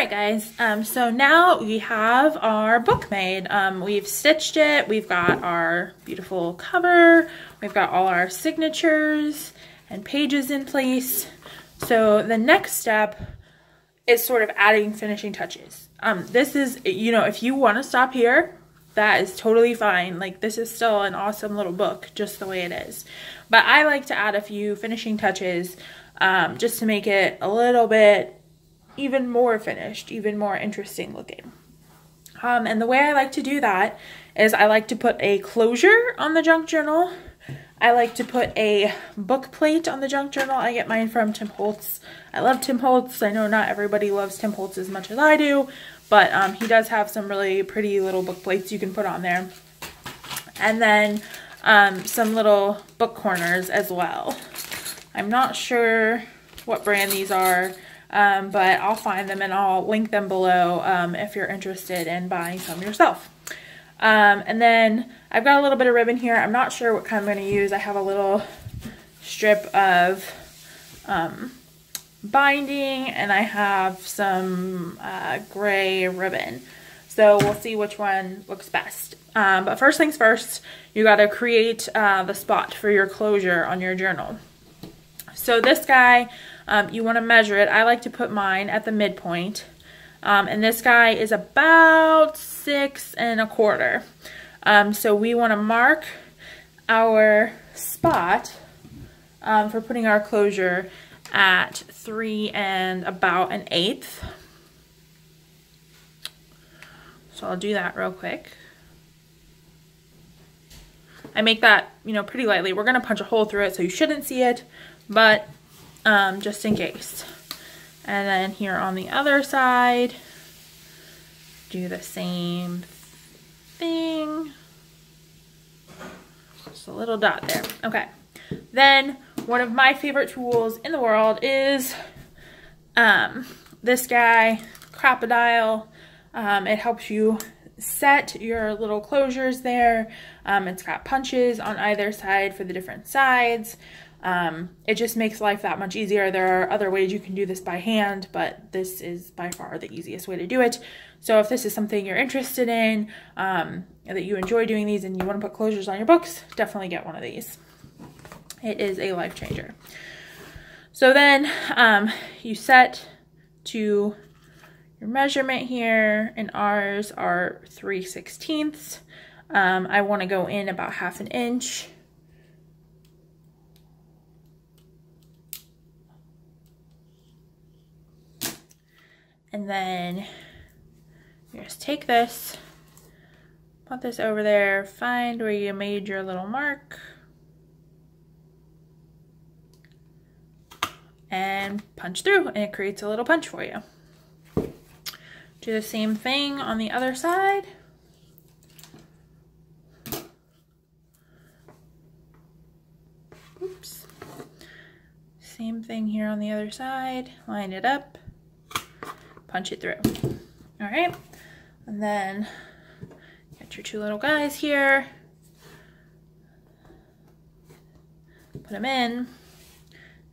Alright guys, so now we have our book made. We've stitched it, we've got our beautiful cover, we've got all our signatures and pages in place. So the next step is sort of adding finishing touches. This is, you know, if you want to stop here, that is totally fine. Like, this is still an awesome little book, just the way it is. But I like to add a few finishing touches just to make it a little bit even more finished, even more interesting looking. And the way I like to do that is I like to put a closure on the junk journal. I like to put a book plate on the junk journal. I get mine from Tim Holtz. I love Tim Holtz. I know not everybody loves Tim Holtz as much as I do, but he does have some really pretty little book plates you can put on there. And then some little book corners as well. I'm not sure what brand these are, but I'll find them and I'll link them below if you're interested in buying some yourself. And then I've got a little bit of ribbon here. I'm not sure what kind I'm going to use. I have a little strip of binding and I have some gray ribbon. So we'll see which one looks best. But first things first, you got to create the spot for your closure on your journal. So this guy, you want to measure it. I like to put mine at the midpoint. And this guy is about 6 1/4. So we want to mark our spot for putting our closure at 3 1/8. So I'll do that real quick. I make that, you know, pretty lightly. We're going to punch a hole through it, so you shouldn't see it, but just in case. And then here on the other side, do the same thing. Just a little dot there. Okay. Then one of my favorite tools in the world is this guy, Crocodile. It helps you set your little closures there. It's got punches on either side for the different sides. It just makes life that much easier. There are other ways you can do this by hand, but this is by far the easiest way to do it. So if this is something you're interested in, that you enjoy doing these and you want to put closures on your books, definitely get one of these. It is a life changer. So then you set to your measurement here, and ours are 3/16. I want to go in about 1/2 inch. And then you just take this, put this over there, find where you made your little mark, and punch through, and it creates a little punch for you. Do the same thing on the other side. Oops. Same thing here on the other side. Line it up. Punch it through. All right, and then get your 2 little guys here, put them in.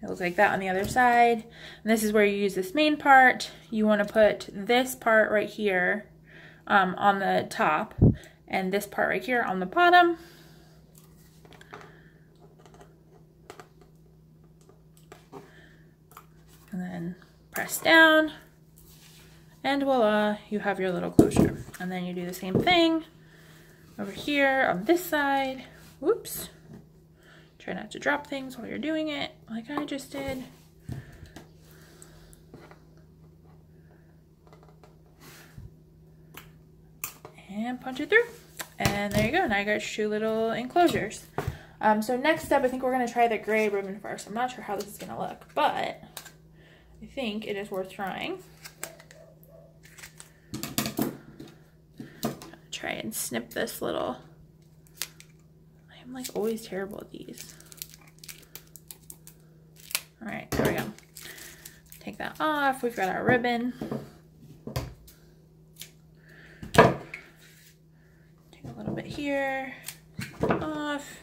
It looks like that on the other side. And this is where you use this main part. You want to put this part right here on the top, and this part right here on the bottom. And then press down. And voila, you have your little closure. And then you do the same thing over here on this side. Whoops. Try not to drop things while you're doing it, like I just did. And punch it through. And there you go. Now you got your 2 little enclosures. So next up, I think we're going to try the gray ribbon first. I'm not sure how this is going to look, but I think it is worth trying. Try and snip this little. I'm like always terrible at these. All right, there we go. Take that off. We've got our ribbon. Take a little bit here, off.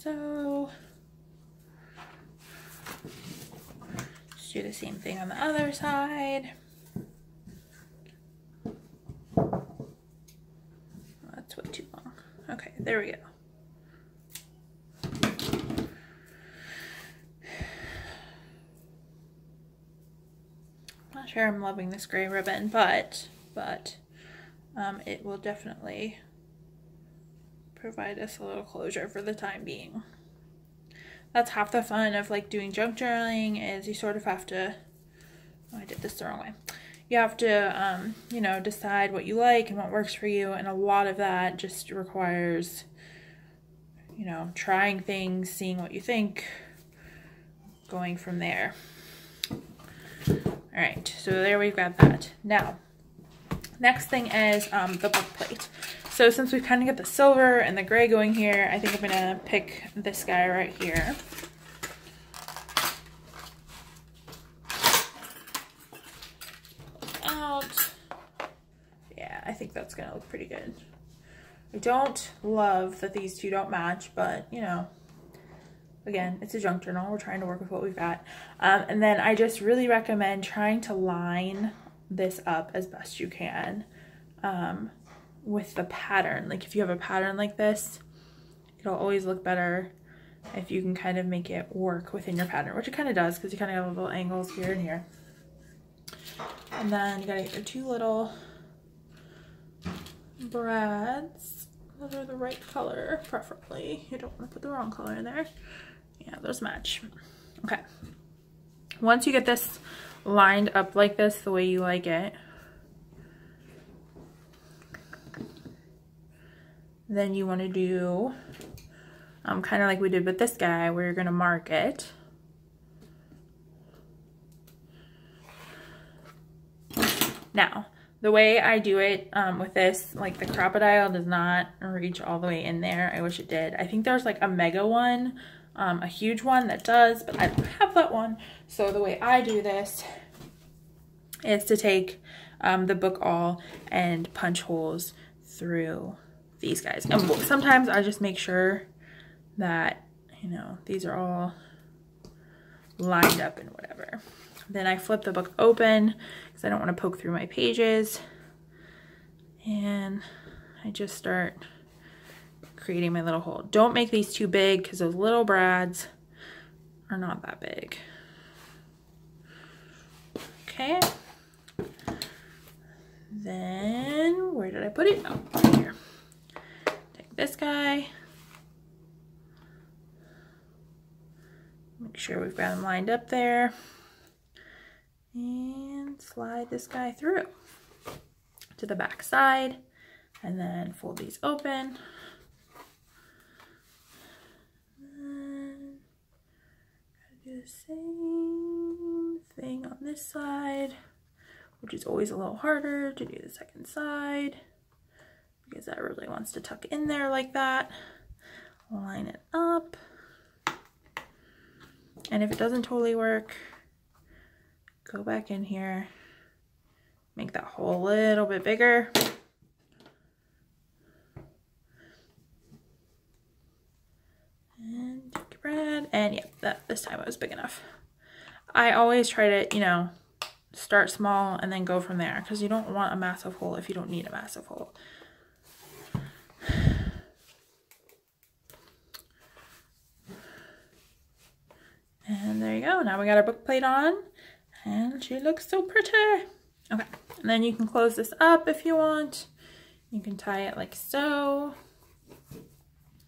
so. Just do the same thing on the other side. That's way too long. Okay, there we go. Not sure I'm loving this gray ribbon, but it will definitely provide us a little closure for the time being. That's half the fun of like doing junk journaling, is you sort of have to, oh, I did this the wrong way. You have to, you know, decide what you like and what works for you, and a lot of that just requires, you know, trying things, seeing what you think, going from there. All right, so there we've got that. Now, next thing is the book plate. So since we've kind of got the silver and the gray going here, I think I'm gonna pick this guy right here. Out. Yeah, I think that's gonna look pretty good. I don't love that these two don't match, but you know, again, it's a junk journal. We're trying to work with what we've got. And then I just really recommend trying to line this up as best you can with the pattern. Like if you have a pattern like this, it'll always look better if you can kind of make it work within your pattern, which it kind of does because you kind of have little angles here and here. And then you gotta get your two little brads that are the right color, preferably. You don't want to put the wrong color in there. Yeah, those match. Okay. Once you get this lined up like this, the way you like it, then you want to do kind of like we did with this guy, where you're going to mark it. Now, the way I do it with this, like the crocodile does not reach all the way in there. I wish it did. I think there's like a mega one, a huge one that does, but I don't have that one. So the way I do this is to take the book awl and punch holes through these guys. And sometimes I just make sure that, you know, these are all lined up and whatever. Then I flip the book open because I don't want to poke through my pages. And I just start creating my little hole. Don't make these too big because those little brads are not that big. Okay. Then, where did I put it? Oh, right here. Take this guy. Make sure we've got them lined up there. And slide this guy through to the back side, and then fold these open. And do the same thing on this side, which is always a little harder to do the second side because that really wants to tuck in there like that. Line it up. And if it doesn't totally work, go back in here, make that hole a little bit bigger. And take your brad, and yeah, this time it was big enough. I always try to, you know, start small and then go from there because you don't want a massive hole if you don't need a massive hole. And there you go. Now we got our book plate on. And she looks so pretty. Okay, and then you can close this up if you want. You can tie it like so.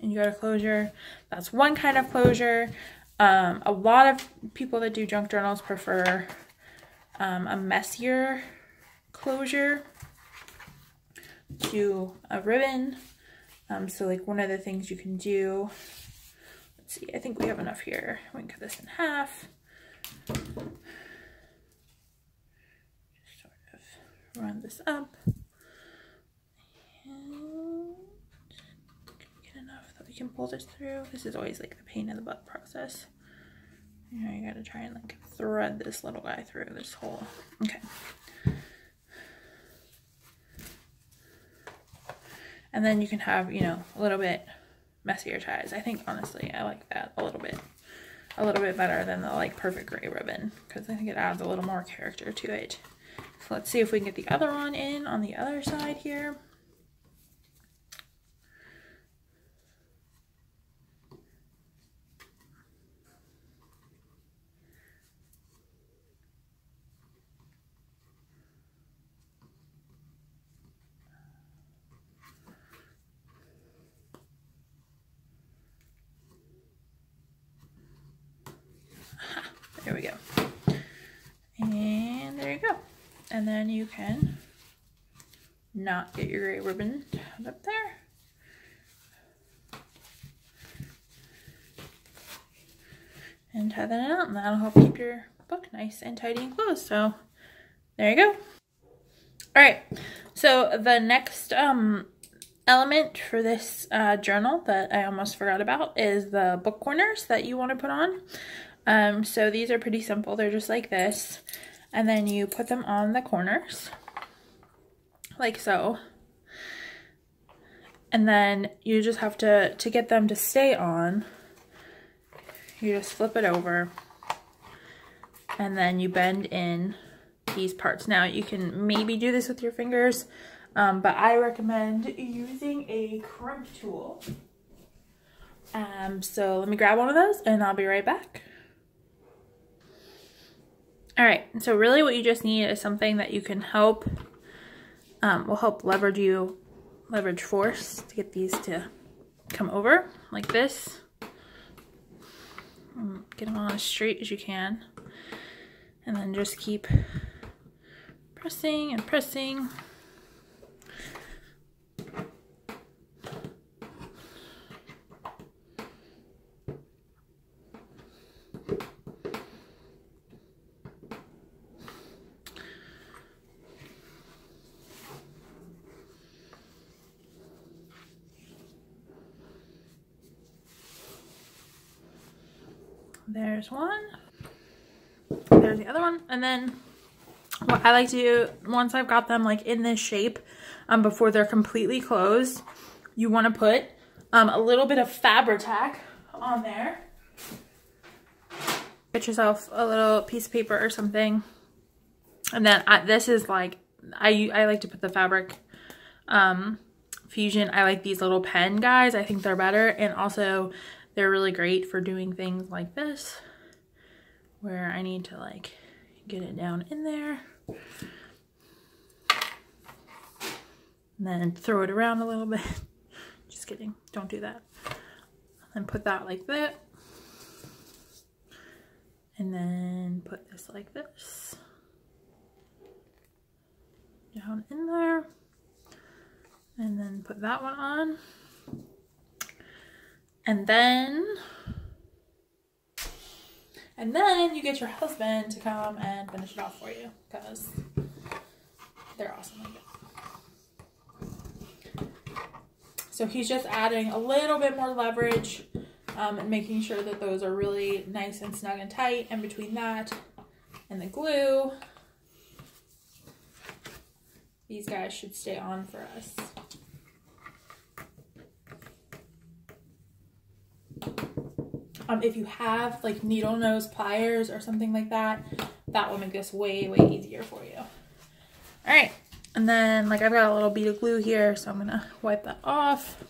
And you got a closure. That's one kind of closure. A lot of people that do junk journals prefer a messier closure to a ribbon. So like one of the things you can do, let's see, I think we have enough here. We can cut this in half. Run this up and get enough that we can pull this through. This is always like the pain in the butt process. You know, you gotta try and like thread this little guy through this hole. Okay. And then you can have, you know, a little bit messier ties. I think honestly I like that a little bit better than the like perfect gray ribbon, because I think it adds a little more character to it. So let's see if we can get the other one in on the other side here. There we go. And there you go. And then you can not get your gray ribbon tied up there. And tie that out, and that'll help keep your book nice and tidy and closed. So there you go. All right, so the next element for this journal that I almost forgot about is the book corners that you want to put on. So these are pretty simple. They're just like this. And then you put them on the corners, like so. And then you just have to get them to stay on, you just flip it over, and then you bend in these parts. Now you can maybe do this with your fingers, but I recommend using a crimp tool. So let me grab one of those and I'll be right back. All right, so really what you just need is something that you can help, will help leverage force to get these to come over like this. Get them on as straight as you can, and then just keep pressing and pressing. There's one. There's the other one. And then what I like to do, once I've got them like in this shape, before they're completely closed, you want to put a little bit of Fabri-Tac on there. Get yourself a little piece of paper or something. And then this is like, I like to put the fabric fusion. I like these little pen guys. I think they're better. And also they're really great for doing things like this, where I need to like get it down in there. And then throw it around a little bit. Just kidding, don't do that. And put that like that. And then put this like this. Down in there. And then put that one on. And then you get your husband to come and finish it off for you, because they're awesome like that. So he's just adding a little bit more leverage and making sure that those are really nice and snug and tight. And between that and the glue, these guys should stay on for us. If you have like needle nose pliers or something like that, that will make this way, way easier for you. All right, and then like I've got a little bead of glue here, so I'm gonna wipe that off.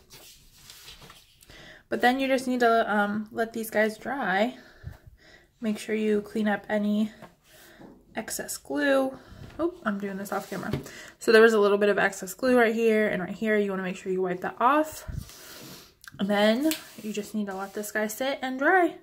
But then you just need to let these guys dry. Make sure you clean up any excess glue. Oh, I'm doing this off camera. So there was a little bit of excess glue right here and right here. You wanna make sure you wipe that off. And then you just need to let this guy sit and dry.